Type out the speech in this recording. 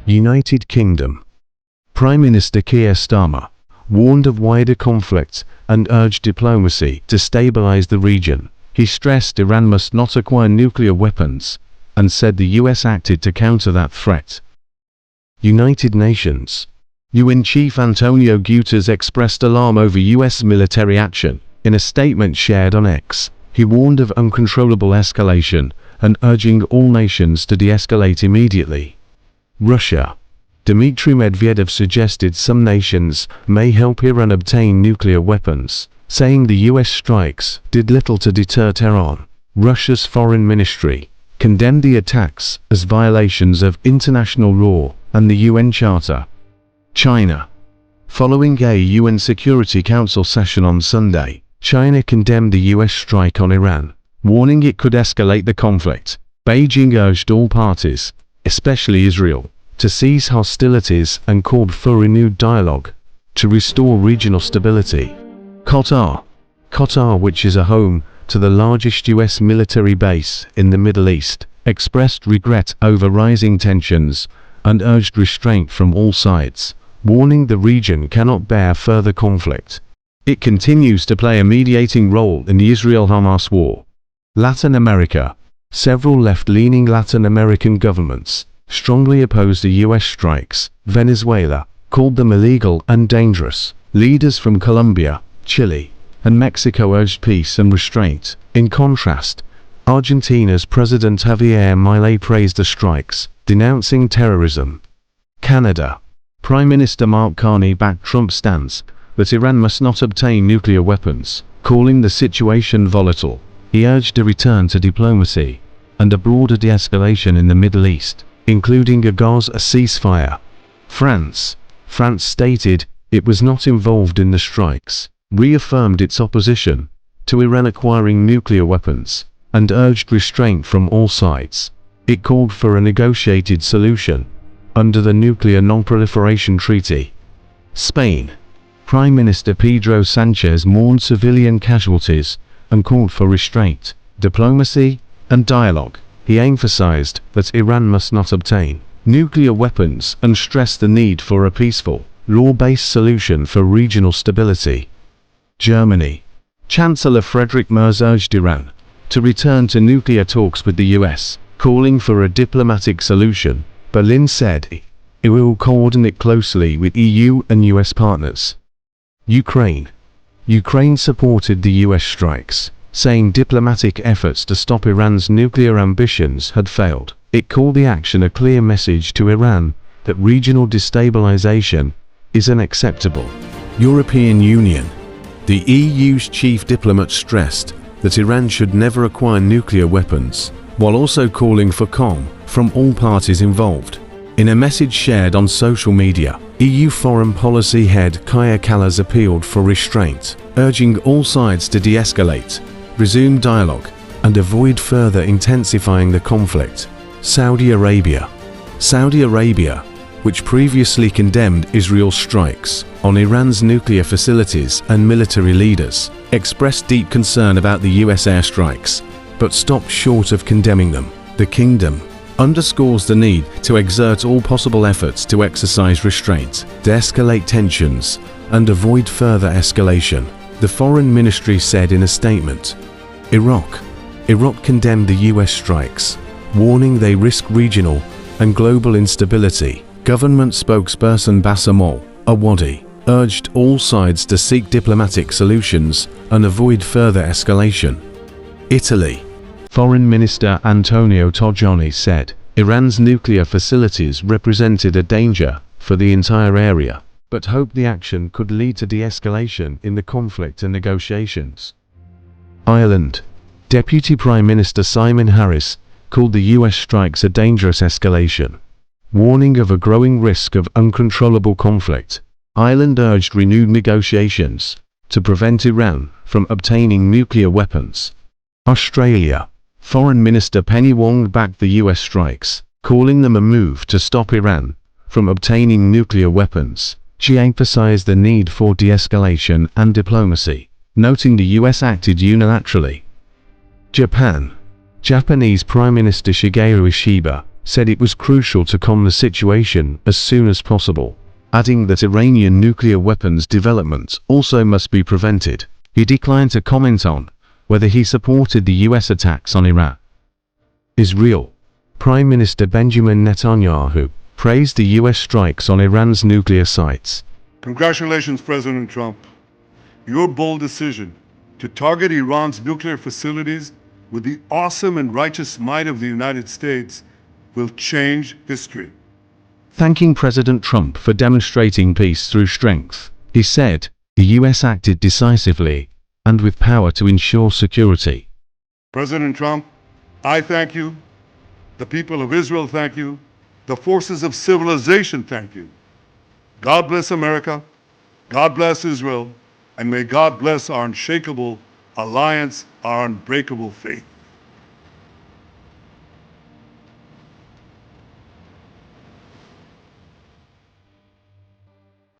United Kingdom. Prime Minister Keir Starmer warned of wider conflict and urged diplomacy to stabilize the region. He stressed Iran must not acquire nuclear weapons and said the US acted to counter that threat. United Nations. UN Chief Antonio Guterres expressed alarm over US military action. In a statement shared on X, he warned of uncontrollable escalation and urging all nations to de-escalate immediately. Russia. Dmitry Medvedev suggested some nations may help Iran obtain nuclear weapons, saying the US strikes did little to deter Tehran. Russia's foreign ministry condemned the attacks as violations of international law and the UN Charter. China. Following a UN Security Council session on Sunday, China condemned the US strike on Iran, warning it could escalate the conflict. Beijing urged all parties, especially Israel, to cease hostilities and called for renewed dialogue to restore regional stability. Qatar. Qatar, which is a home to the largest US military base in the Middle East, expressed regret over rising tensions and urged restraint from all sides, warning the region cannot bear further conflict. It continues to play a mediating role in the Israel-Hamas war. Latin America. Several left-leaning Latin American governments strongly opposed the US strikes. Venezuela called them illegal and dangerous. Leaders from Colombia, Chile, and Mexico urged peace and restraint. In contrast, Argentina's President Javier Milei praised the strikes, denouncing terrorism. Canada. Prime Minister Mark Carney backed Trump's stance that Iran must not obtain nuclear weapons, calling the situation volatile. He urged a return to diplomacy and a broader de-escalation in the Middle East, including a Gaza ceasefire. France stated it was not involved in the strikes, reaffirmed its opposition to Iran acquiring nuclear weapons, and urged restraint from all sides. It called for a negotiated solution under the Nuclear Non-Proliferation Treaty. Spain. Prime Minister Pedro Sanchez mourned civilian casualties and called for restraint, diplomacy, and dialogue. He emphasized that Iran must not obtain nuclear weapons and stressed the need for a peaceful, law-based solution for regional stability. Germany. Chancellor Friedrich Merz urged Iran to return to nuclear talks with the US, calling for a diplomatic solution. Berlin said it will coordinate closely with EU and US partners. Ukraine. Ukraine supported the US strikes, saying diplomatic efforts to stop Iran's nuclear ambitions had failed. It called the action a clear message to Iran that regional destabilization is unacceptable. European Union. The EU's chief diplomat stressed that Iran should never acquire nuclear weapons, while also calling for calm from all parties involved. In a message shared on social media, EU Foreign Policy Head Kaja Kallas appealed for restraint, urging all sides to de-escalate, resume dialogue, and avoid further intensifying the conflict. Saudi Arabia. Saudi Arabia, which previously condemned Israel's strikes on Iran's nuclear facilities and military leaders, expressed deep concern about the US airstrikes, but stopped short of condemning them. The kingdom underscores the need to exert all possible efforts to exercise restraint, de-escalate tensions, and avoid further escalation, the foreign ministry said in a statement. Iraq condemned the US strikes, warning they risk regional and global instability. Government spokesperson Bassem al-Awadi urged all sides to seek diplomatic solutions and avoid further escalation. Italy. Foreign Minister Antonio Tajani said Iran's nuclear facilities represented a danger for the entire area, but hoped the action could lead to de-escalation in the conflict and negotiations. Ireland. Deputy Prime Minister Simon Harris called the US strikes a dangerous escalation, warning of a growing risk of uncontrollable conflict. Ireland urged renewed negotiations to prevent Iran from obtaining nuclear weapons. Australia. Foreign Minister Penny Wong backed the US strikes, calling them a move to stop Iran from obtaining nuclear weapons. She emphasized the need for de-escalation and diplomacy, noting the US acted unilaterally. Japan. Japanese Prime Minister Shigeru Ishiba said it was crucial to calm the situation as soon as possible, adding that Iranian nuclear weapons development also must be prevented. He declined to comment on whether he supported the US attacks on Iran. Israel. Prime Minister Benjamin Netanyahu praised the US strikes on Iran's nuclear sites. Congratulations, President Trump. Your bold decision to target Iran's nuclear facilities with the awesome and righteous might of the United States will change history. Thanking President Trump for demonstrating peace through strength, he said, the US acted decisively and with power to ensure security. President Trump, I thank you. The people of Israel thank you. The forces of civilization thank you. God bless America. God bless Israel. And may God bless our unshakable alliance, our unbreakable faith.